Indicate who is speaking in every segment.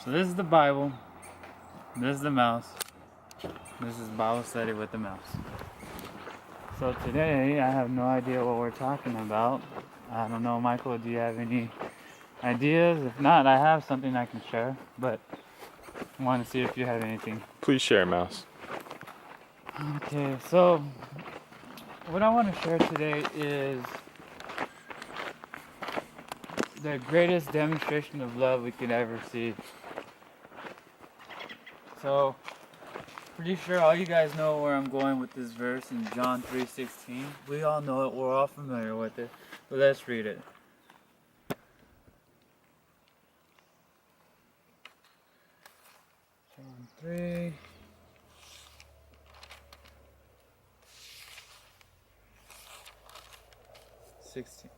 Speaker 1: So this is the Bible. This is the mouse. This is Bible study with the mouse. So today I have no idea what we're talking about. I don't know, Michael, do you have any ideas? If not, I have something I can share, but I want to see if you have anything.
Speaker 2: Please share, Mouse.
Speaker 1: Okay, so what I want to share today is the greatest demonstration of love we could ever see. So, pretty sure all you guys know where I'm going with this verse in John 3:16. We all know it, we're all familiar with it, but let's read it. John 3:16.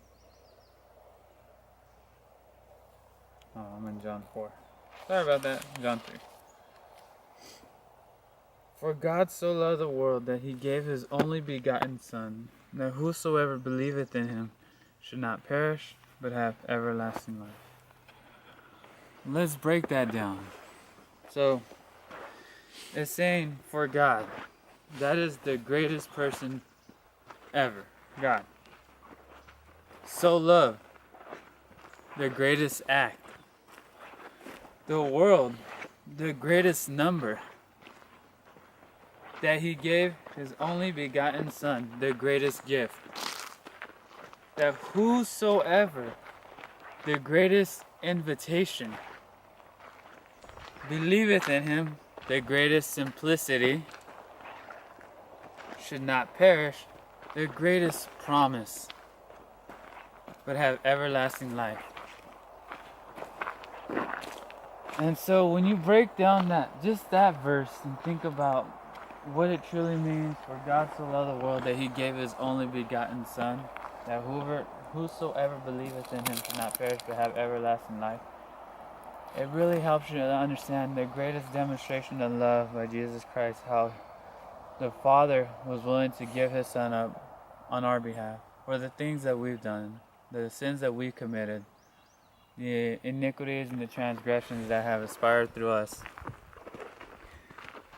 Speaker 1: Oh, I'm in John 4. Sorry about that. John 3. For God so loved the world that he gave his only begotten Son, that whosoever believeth in him should not perish, but have everlasting life. Let's break that down. So, it's saying for God. That is the greatest person ever. God. So loved. The greatest act. The world. The greatest number. That he gave his only begotten Son, the greatest gift. That whosoever, the greatest invitation, believeth in him, the greatest simplicity, should not perish, the greatest promise, but have everlasting life. And so when you break down just that verse and think about what it truly means, for God so loved the world that he gave his only begotten Son, that whosoever believeth in him should not perish but have everlasting life. It really helps you to understand the greatest demonstration of love by Jesus Christ, how the Father was willing to give his Son up on our behalf for the things that we've done, the sins that we've committed, the iniquities and the transgressions that have aspired through us.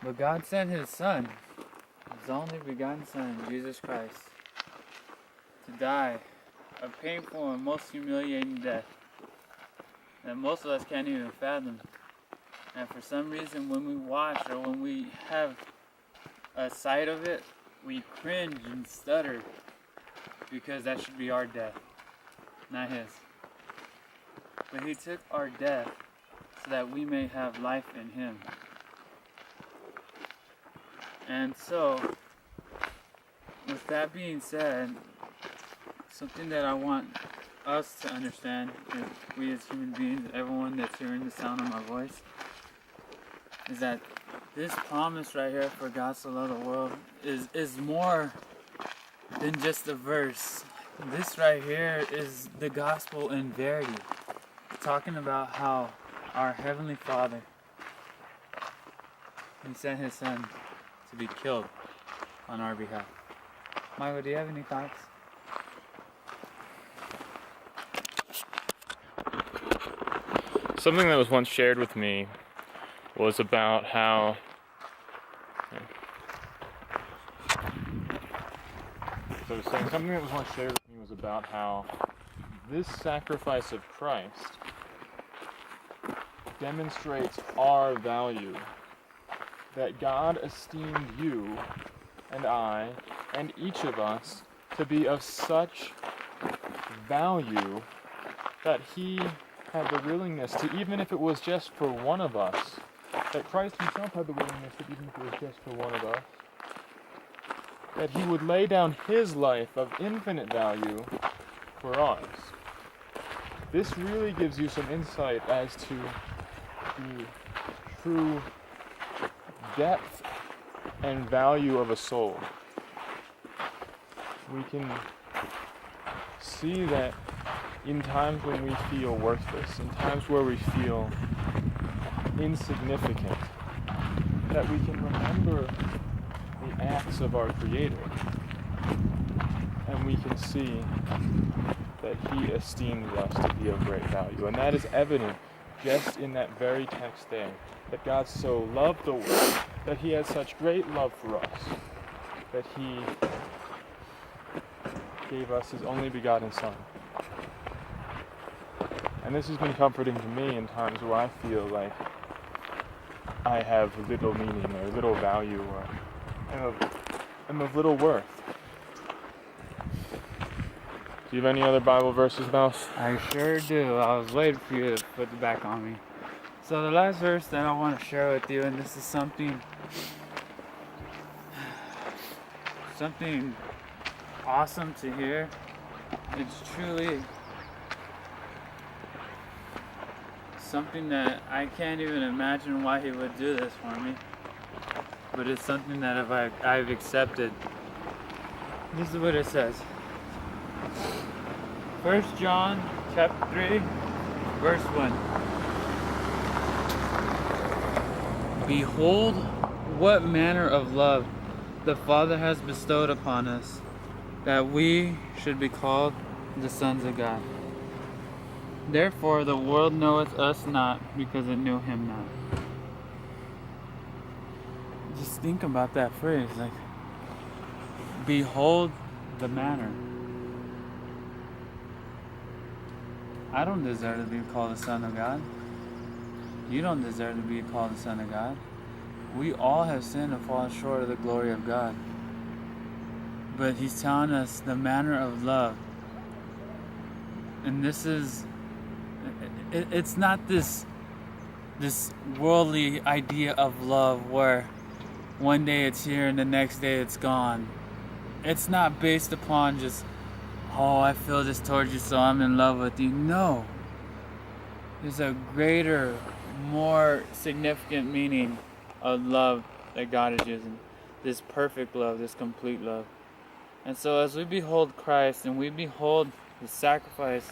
Speaker 1: But God sent his Son, his only begotten Son, Jesus Christ, to die a painful and most humiliating death that most of us can't even fathom. And for some reason, when we watch or when we have a sight of it, we cringe and stutter because that should be our death, not his. But he took our death so that we may have life in him. And so, with that being said, something that I want us to understand, if we as human beings, everyone that's hearing the sound of my voice, is that this promise right here, for God so loved the world, is more than just a verse. This right here is the gospel in verity, talking about how our Heavenly Father, he sent his Son to be killed on our behalf. Michael, do you have any thoughts?
Speaker 2: Something that was once shared with me was about how this sacrifice of Christ demonstrates our value. That God esteemed you and I and each of us to be of such value that he had the willingness to, even if it was just for one of us, that Christ himself had the willingness that even if it was just for one of us, that he would lay down his life of infinite value for ours. This really gives you some insight as to the true depth and value of a soul. We can see that in times when we feel worthless, in times where we feel insignificant, that we can remember the acts of our Creator, and we can see that he esteems us to be of great value. And that is evident just in that very text there, that God so loved the world, that he has such great love for us, that he gave us his only begotten Son. And this has been comforting to me in times where I feel like I have little meaning or little value or am of little worth. Do you have any other Bible verses, Mouse?
Speaker 1: I sure do. I was waiting for you to put it back on me. So the last verse that I want to share with you, and this is something awesome to hear. It's truly something that I can't even imagine why he would do this for me. But it's something that I've accepted. This is what it says. 1 John chapter 3, verse 1. Behold, what manner of love the Father has bestowed upon us, that we should be called the sons of God. Therefore the world knoweth us not, because it knew him not. Just think about that phrase, like, behold the manner. I don't deserve to be called a son of God. You don't deserve to be called a son of God. We all have sinned and fallen short of the glory of God. But he's telling us the manner of love. And this is, it's not this worldly idea of love where one day it's here and the next day it's gone. It's not based upon just, oh, I feel this towards you, so I'm in love with you. No. There's a greater, more significant meaning of love that God is using. This perfect love, this complete love. And so as we behold Christ and we behold the sacrifice,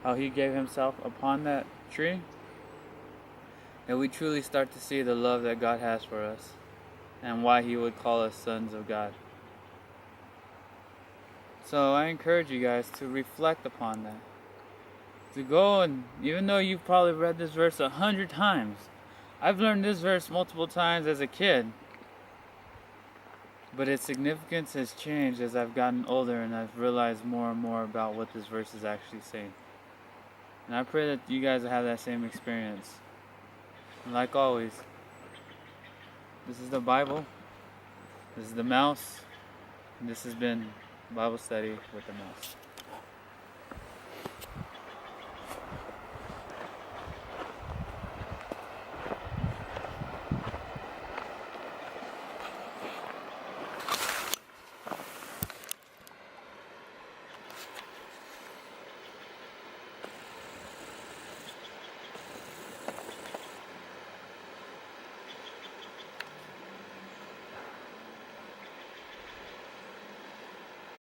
Speaker 1: how he gave himself upon that tree, that we truly start to see the love that God has for us and why he would call us sons of God. So I encourage you guys to reflect upon that. To go and, even though you've probably read this verse 100 times, I've learned this verse multiple times as a kid, but its significance has changed as I've gotten older and I've realized more and more about what this verse is actually saying. And I pray that you guys have that same experience. And like always, this is the Bible, this is the Mouse, and this has been Bible Study with the Mouse.